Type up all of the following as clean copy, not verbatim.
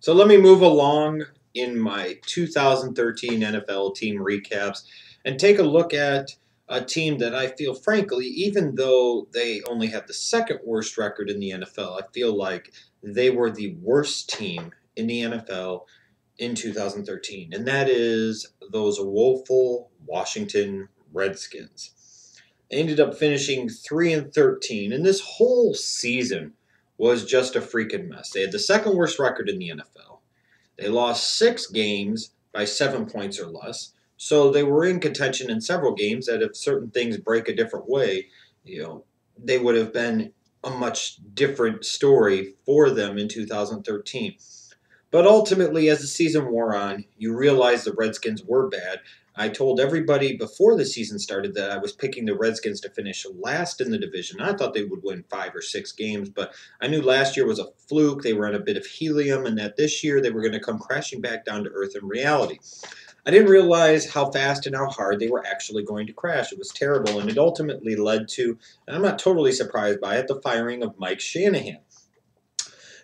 So let me move along in my 2013 NFL team recaps and take a look at a team that I feel, frankly, even though they only have the second worst record in the NFL, I feel like they were the worst team in the NFL in 2013, and that is those woeful Washington Redskins. They ended up finishing 3-13, and this whole season was just a freaking mess. They had the second worst record in the NFL. They lost 6 games by 7 points or less. So they were in contention in several games that if certain things break a different way, they would have been a much different story for them in 2013. But ultimately, as the season wore on, you realized the Redskins were bad. I told everybody before the season started that I was picking the Redskins to finish last in the division. I thought they would win 5 or 6 games, but I knew last year was a fluke. They were in a bit of helium, and that this year they were going to come crashing back down to earth in reality. I didn't realize how fast and how hard they were actually going to crash. It was terrible, and it ultimately led to, and I'm not totally surprised by it, the firing of Mike Shanahan.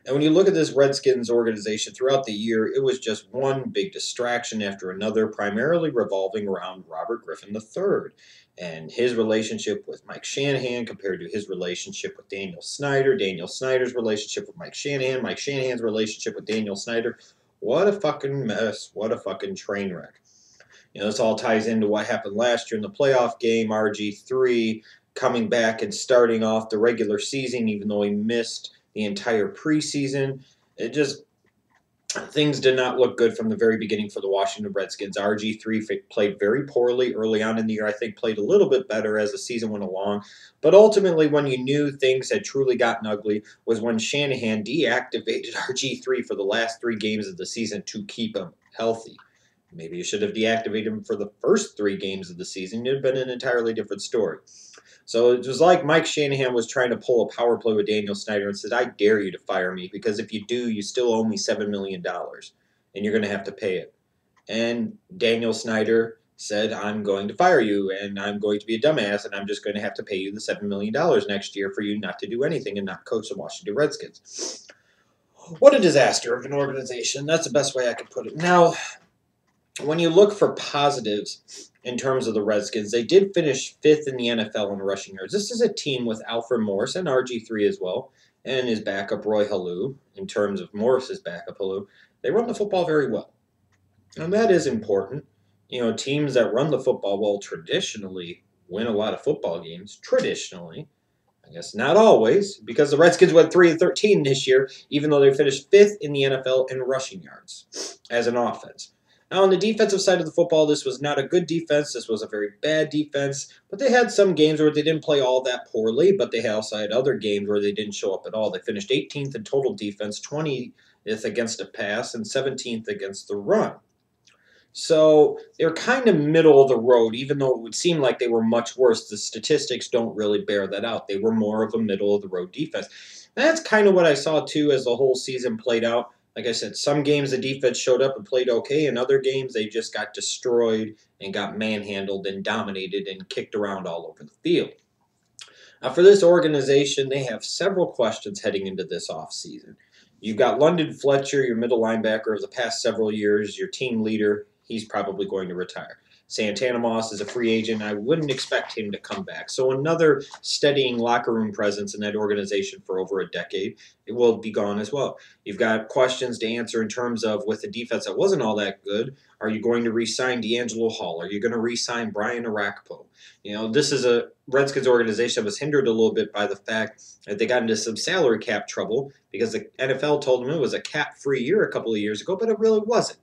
And when you look at this Redskins organization throughout the year, it was just one big distraction after another, primarily revolving around Robert Griffin III and his relationship with Mike Shanahan compared to his relationship with Daniel Snyder, Daniel Snyder's relationship with Mike Shanahan's relationship with Daniel Snyder. What a fucking mess. What a fucking train wreck. This all ties into what happened last year in the playoff game. RG3 coming back and starting off the regular season, even though he missed the entire preseason. Things did not look good from the very beginning for the Washington Redskins. RG3 played very poorly early on in the year. I think played a little bit better as the season went along. But ultimately, when you knew things had truly gotten ugly was when Shanahan deactivated RG3 for the last 3 games of the season to keep him healthy. Maybe you should have deactivated him for the first 3 games of the season. It would have been an entirely different story. So it was like Mike Shanahan was trying to pull a power play with Daniel Snyder and said, I dare you to fire me because if you do, you still owe me $7 million and you're going to have to pay it. And Daniel Snyder said, I'm going to fire you and I'm going to be a dumbass and I'm just going to have to pay you the $7 million next year for you not to do anything and not coach the Washington Redskins. What a disaster of an organization. That's the best way I could put it. Now, when you look for positives in terms of the Redskins, they did finish 5th in the NFL in rushing yards. This is a team with Alfred Morris and RG3 as well, and his backup Roy Halou. In terms of Morris's backup Halou, they run the football very well, and that is important. Teams that run the football well traditionally win a lot of football games. Traditionally, I guess not always, because the Redskins went 3-13 this year, even though they finished 5th in the NFL in rushing yards as an offense. Now, on the defensive side of the football, this was not a good defense. This was a very bad defense. But they had some games where they didn't play all that poorly, but they also had other games where they didn't show up at all. They finished 18th in total defense, 20th against the pass, and 17th against the run. So they're kind of middle of the road, even though it would seem like they were much worse. The statistics don't really bear that out. They were more of a middle of the road defense. And that's kind of what I saw, too, as the whole season played out. Like I said, some games the defense showed up and played okay, and other games they just got destroyed and got manhandled and dominated and kicked around all over the field. Now, for this organization, they have several questions heading into this offseason. You've got London Fletcher, your middle linebacker of the past several years, your team leader. He's probably going to retire. Santana Moss is a free agent. I wouldn't expect him to come back. So another steadying locker room presence in that organization for over a decade, it will be gone as well. You've got questions to answer in terms of with a defense that wasn't all that good. Are you going to re-sign D'Angelo Hall? Are you going to re-sign Brian Arakpo? This is a Redskins organization that was hindered a little bit by the fact that they got into some salary cap trouble because the NFL told them it was a cap-free year a couple of years ago, but it really wasn't.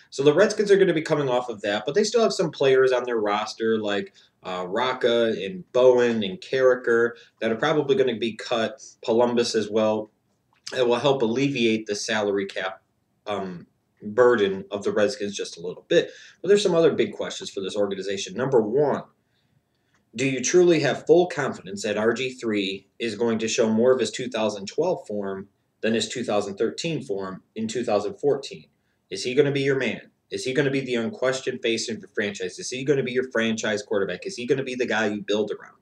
So the Redskins are going to be coming off of that, but they still have some players on their roster like Rocca and Bowen and Carricker that are probably going to be cut, Columbus as well. It will help alleviate the salary cap burden of the Redskins just a little bit. But there's some other big questions for this organization. Number one, do you truly have full confidence that RG3 is going to show more of his 2012 form than his 2013 form in 2014? Is he going to be your man? Is he going to be the unquestioned face of your franchise? Is he going to be your franchise quarterback? Is he going to be the guy you build around?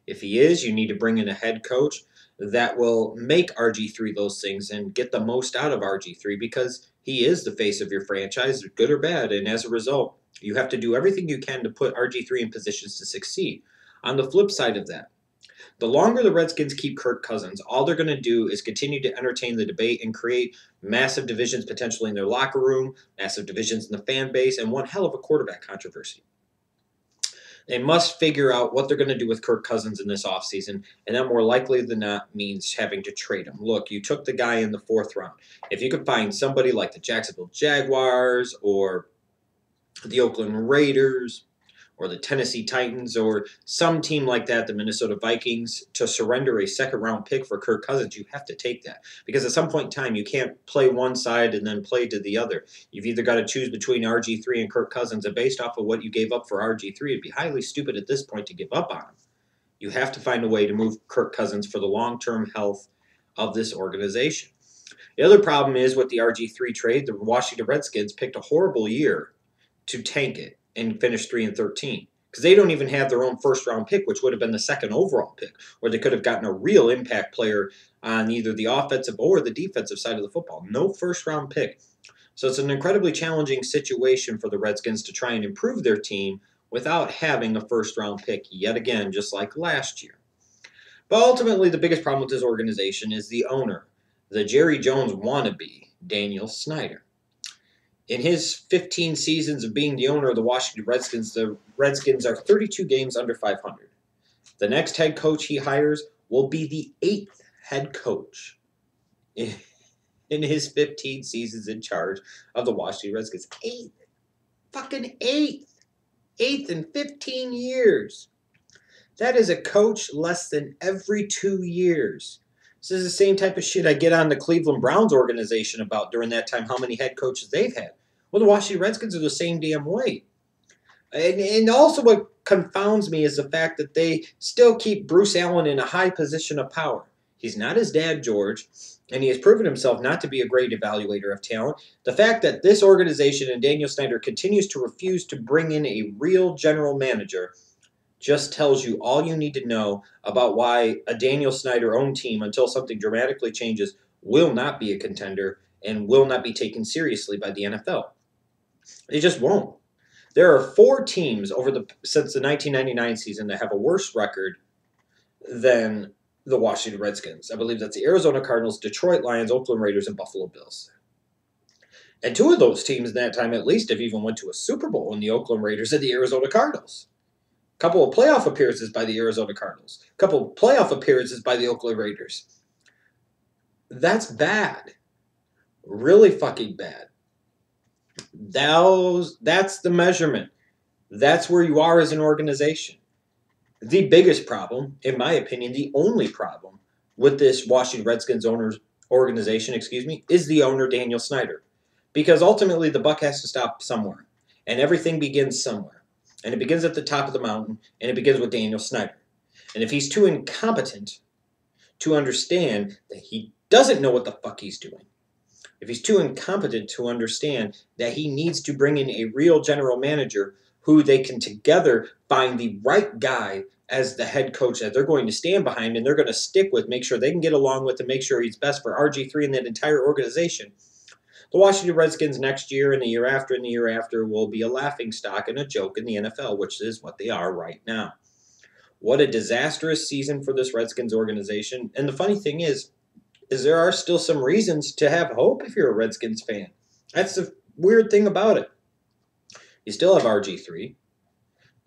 If he is, you need to bring in a head coach that will make RG3 those things and get the most out of RG3 because he is the face of your franchise, good or bad. And as a result, you have to do everything you can to put RG3 in positions to succeed. On the flip side of that, the longer the Redskins keep Kirk Cousins, all they're going to do is continue to entertain the debate and create massive divisions potentially in their locker room, massive divisions in the fan base, and one hell of a quarterback controversy. They must figure out what they're going to do with Kirk Cousins in this offseason, and that more likely than not means having to trade him. Look, you took the guy in the 4th round. If you could find somebody like the Jacksonville Jaguars or the Oakland Raiders or the Tennessee Titans or some team like that, the Minnesota Vikings, to surrender a 2nd-round pick for Kirk Cousins, you have to take that. Because at some point in time, you can't play one side and then play to the other. You've either got to choose between RG3 and Kirk Cousins, and based off of what you gave up for RG3, it'd be highly stupid at this point to give up on him. You have to find a way to move Kirk Cousins for the long-term health of this organization. The other problem is with the RG3 trade, the Washington Redskins picked a horrible year to tank it and finish 3-13 because they don't even have their own 1st-round pick, which would have been the 2nd overall pick, where they could have gotten a real impact player on either the offensive or the defensive side of the football. No 1st-round pick. So it's an incredibly challenging situation for the Redskins to try and improve their team without having a 1st-round pick yet again, just like last year. But ultimately, the biggest problem with this organization is the owner, the Jerry Jones wannabe, Daniel Snyder. In his 15 seasons of being the owner of the Washington Redskins, the Redskins are 32 games under 500. The next head coach he hires will be the 8th head coach in his 15 seasons in charge of the Washington Redskins. 8th. Fucking 8th. 8th in 15 years. That is a coach less than every 2 years. This is the same type of shit I get on the Cleveland Browns organization about during that time, how many head coaches they've had. Well, the Washington Redskins are the same damn way. And also what confounds me is the fact that they still keep Bruce Allen in a high position of power. He's not his dad, George, and he has proven himself not to be a great evaluator of talent. The fact that this organization and Daniel Snyder continues to refuse to bring in a real general manager just tells you all you need to know about why a Daniel Snyder-owned team, until something dramatically changes, will not be a contender and will not be taken seriously by the NFL. They just won't. There are 4 teams since the 1999 season that have a worse record than the Washington Redskins. I believe that's the Arizona Cardinals, Detroit Lions, Oakland Raiders, and Buffalo Bills. And 2 of those teams in that time at least have even went to a Super Bowl in the Oakland Raiders and the Arizona Cardinals. A couple of playoff appearances by the Arizona Cardinals. A couple of playoff appearances by the Oakland Raiders. That's bad. Really fucking bad. That's the measurement. That's where you are as an organization. The biggest problem, in my opinion, the only problem with this Washington Redskins organization, is the owner, Daniel Snyder. Because ultimately the buck has to stop somewhere. And everything begins somewhere. And it begins at the top of the mountain, and it begins with Daniel Snyder. And if he's too incompetent to understand that he doesn't know what the fuck he's doing, if he's too incompetent to understand that he needs to bring in a real general manager who they can together find the right guy as the head coach that they're going to stand behind and they're going to stick with, make sure they can get along with, and make sure he's best for RG3 and that entire organization, the Washington Redskins next year and the year after will be a laughingstock and a joke in the NFL, which is what they are right now. What a disastrous season for this Redskins organization. And the funny thing is there are still some reasons to have hope if you're a Redskins fan. That's the weird thing about it. You still have RG3,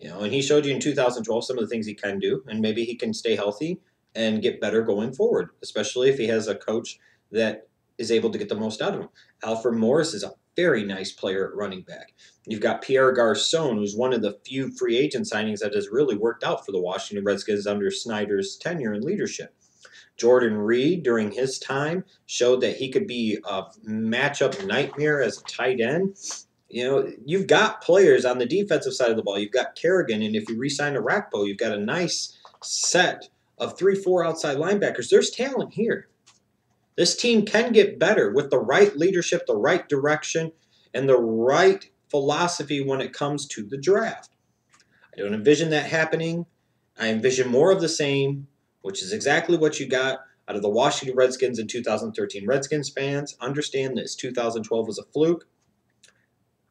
and he showed you in 2012 some of the things he can do, and maybe he can stay healthy and get better going forward, especially if he has a coach that is able to get the most out of him. Alfred Morris is a very nice player at running back. You've got Pierre Garçon, who's one of the few free agent signings that has really worked out for the Washington Redskins under Snyder's tenure and leadership. Jordan Reed, during his time, showed that he could be a matchup nightmare as a tight end. You've got players on the defensive side of the ball. You've got Kerrigan, and if you re-sign Arakpo, you've got a nice set of 3-4 outside linebackers. There's talent here. This team can get better with the right leadership, the right direction, and the right philosophy when it comes to the draft. I don't envision that happening. I envision more of the same, which is exactly what you got Out of the Washington Redskins in 2013, Redskins fans, understand this. 2012 was a fluke.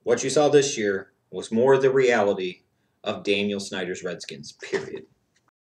What you saw this year was more the reality of Daniel Snyder's Redskins, period.